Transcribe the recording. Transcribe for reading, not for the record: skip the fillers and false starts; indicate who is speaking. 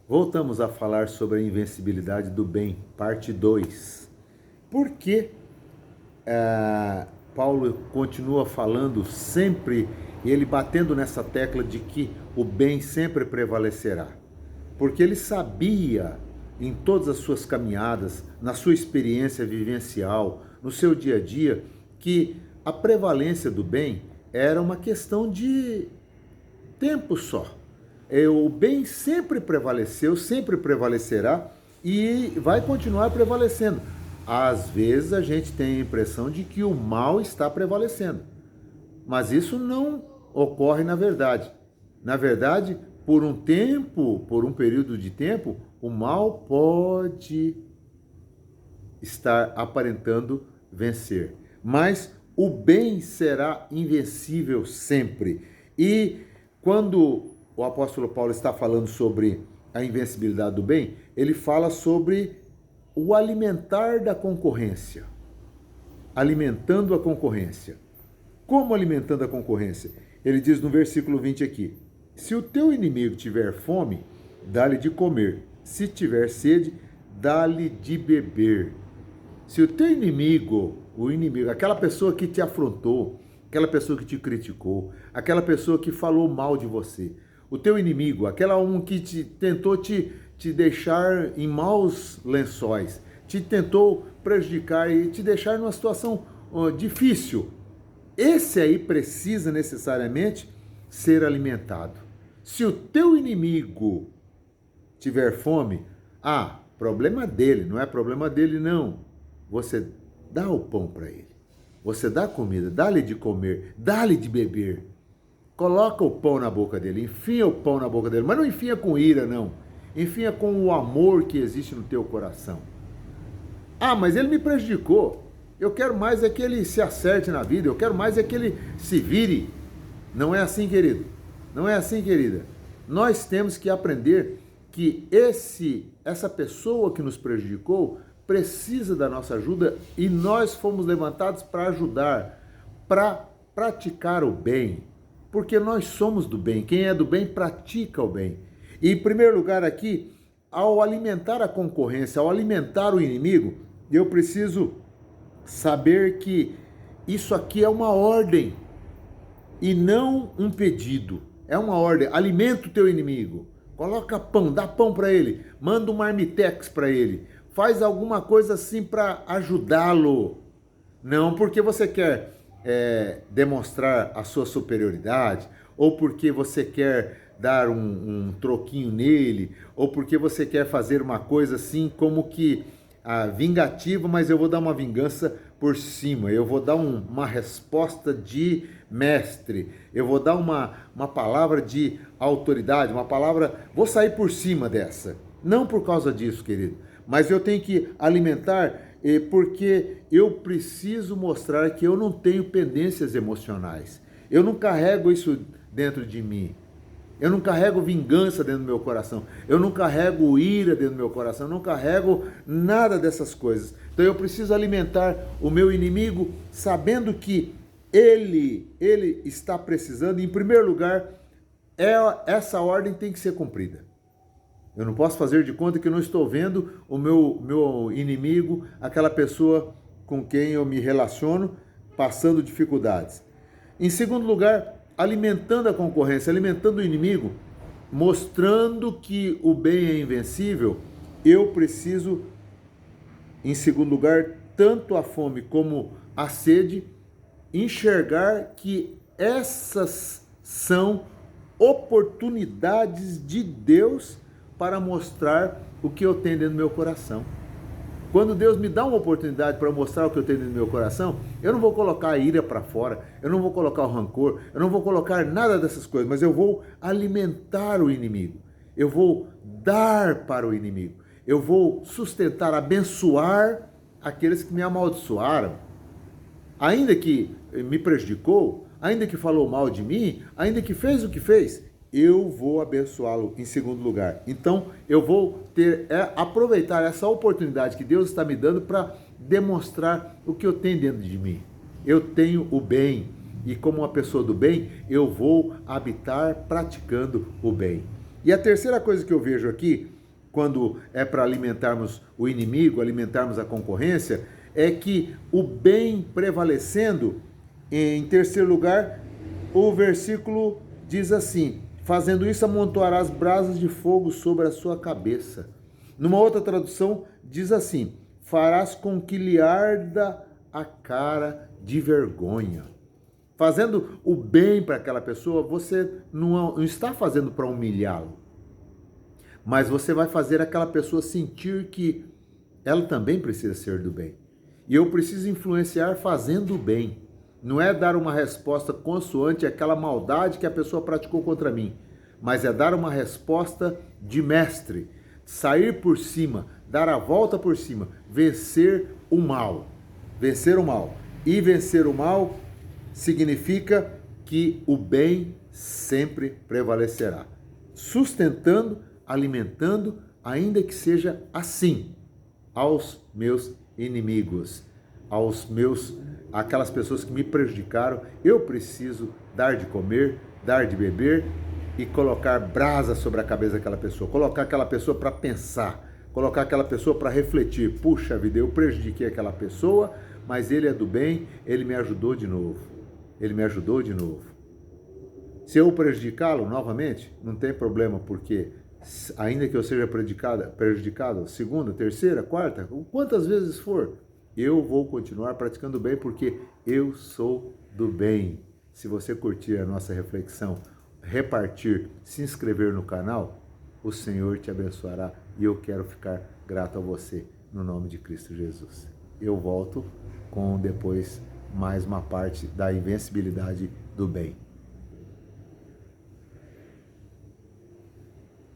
Speaker 1: Voltamos a falar sobre a invencibilidade do bem, parte 2. Por que Paulo continua falando sempre, ele batendo nessa tecla de que o bem sempre prevalecerá? Porque ele sabia, em todas as suas caminhadas, na sua experiência vivencial, no seu dia a dia, que a prevalência do bem era uma questão de tempo só. O bem sempre prevaleceu, sempre prevalecerá e vai continuar prevalecendo. Às vezes a gente tem a impressão de que o mal está prevalecendo, mas isso não ocorre na verdade. Na verdade, por um tempo, por um período de tempo, o mal pode estar aparentando vencer, mas o bem será invencível sempre. E quando o apóstolo Paulo está falando sobre a invencibilidade do bem, ele fala sobre o alimentar da concorrência. Alimentando a concorrência. Como alimentando a concorrência? Ele diz no versículo 20 aqui: se o teu inimigo tiver fome, dá-lhe de comer. Se tiver sede, dá-lhe de beber. Se o teu inimigo, aquela pessoa que te afrontou, aquela pessoa que te criticou, aquela pessoa que falou mal de você, o teu inimigo, aquela que tentou te deixar em maus lençóis, te tentou prejudicar e te deixar numa situação difícil, esse aí precisa necessariamente ser alimentado. Se o teu inimigo tiver fome, problema dele, não é problema dele não. Você dá o pão para ele, você dá comida, dá-lhe de comer, dá-lhe de beber. Coloca o pão na boca dele, enfia o pão na boca dele, mas não enfia com ira, não. Enfia com o amor que existe no teu coração. Mas ele me prejudicou. Eu quero mais é que ele se acerte na vida, eu quero mais é que ele se vire. Não é assim, querido. Não é assim, querida. Nós temos que aprender que essa pessoa que nos prejudicou precisa da nossa ajuda e nós fomos levantados para ajudar, para praticar o bem. Porque nós somos do bem. Quem é do bem pratica o bem. E em primeiro lugar aqui, ao alimentar a concorrência, ao alimentar o inimigo, eu preciso saber que isso aqui é uma ordem e não um pedido. É uma ordem. Alimenta o teu inimigo. Coloca pão, dá pão para ele. Manda um marmitex para ele. Faz alguma coisa assim para ajudá-lo. Não porque você quer demonstrar a sua superioridade, ou porque você quer dar um troquinho nele, ou porque você quer fazer uma coisa assim como que vingativa, mas eu vou dar uma vingança por cima, eu vou dar uma resposta de mestre, eu vou dar uma palavra de autoridade, uma palavra, vou sair por cima dessa. Não por causa disso, querido, mas eu tenho que alimentar porque eu preciso mostrar que eu não tenho pendências emocionais. Eu não carrego isso dentro de mim. Eu não carrego vingança dentro do meu coração. Eu não carrego ira dentro do meu coração. Eu não carrego nada dessas coisas. Então eu preciso alimentar o meu inimigo sabendo que ele está precisando. Em primeiro lugar, essa ordem tem que ser cumprida. Eu não posso fazer de conta que eu não estou vendo o meu inimigo, aquela pessoa com quem eu me relaciono, passando dificuldades. Em segundo lugar, alimentando a concorrência, alimentando o inimigo, mostrando que o bem é invencível, eu preciso, em segundo lugar, tanto a fome como a sede, enxergar que essas são oportunidades de Deus para mostrar o que eu tenho dentro do meu coração. Quando Deus me dá uma oportunidade para mostrar o que eu tenho dentro do meu coração, eu não vou colocar a ira para fora, eu não vou colocar o rancor, eu não vou colocar nada dessas coisas, mas eu vou alimentar o inimigo, eu vou dar para o inimigo, eu vou sustentar, abençoar aqueles que me amaldiçoaram, ainda que me prejudicou, ainda que falou mal de mim, ainda que fez o que fez, eu vou abençoá-lo em segundo lugar. Então, eu vou aproveitar essa oportunidade que Deus está me dando para demonstrar o que eu tenho dentro de mim. Eu tenho o bem, e como uma pessoa do bem, eu vou habitar praticando o bem. E a terceira coisa que eu vejo aqui, quando é para alimentarmos o inimigo, alimentarmos a concorrência, é que o bem prevalecendo, em terceiro lugar, o versículo diz assim: fazendo isso, amontoarás brasas de fogo sobre a sua cabeça. Numa outra tradução, diz assim: farás com que lhe arda a cara de vergonha. Fazendo o bem para aquela pessoa, você não está fazendo para humilhá-lo, mas você vai fazer aquela pessoa sentir que ela também precisa ser do bem. E eu preciso influenciar fazendo o bem. Não é dar uma resposta consoante àquela maldade que a pessoa praticou contra mim, mas é dar uma resposta de mestre, sair por cima, dar a volta por cima, vencer o mal. Vencer o mal. E vencer o mal significa que o bem sempre prevalecerá, sustentando, alimentando, ainda que seja assim, aos meus inimigos, aquelas pessoas que me prejudicaram. Eu preciso dar de comer, dar de beber e colocar brasa sobre a cabeça daquela pessoa, colocar aquela pessoa para pensar, colocar aquela pessoa para refletir. Puxa vida, eu prejudiquei aquela pessoa, mas ele é do bem, ele me ajudou de novo. Ele me ajudou de novo. Se eu prejudicá-lo novamente, não tem problema, porque ainda que eu seja prejudicado segunda, terceira, quarta, quantas vezes for, eu vou continuar praticando o bem, porque eu sou do bem. Se você curtir a nossa reflexão, repartir, se inscrever no canal, o Senhor te abençoará e eu quero ficar grato a você, no nome de Cristo Jesus. Eu volto com depois mais uma parte da invencibilidade do bem.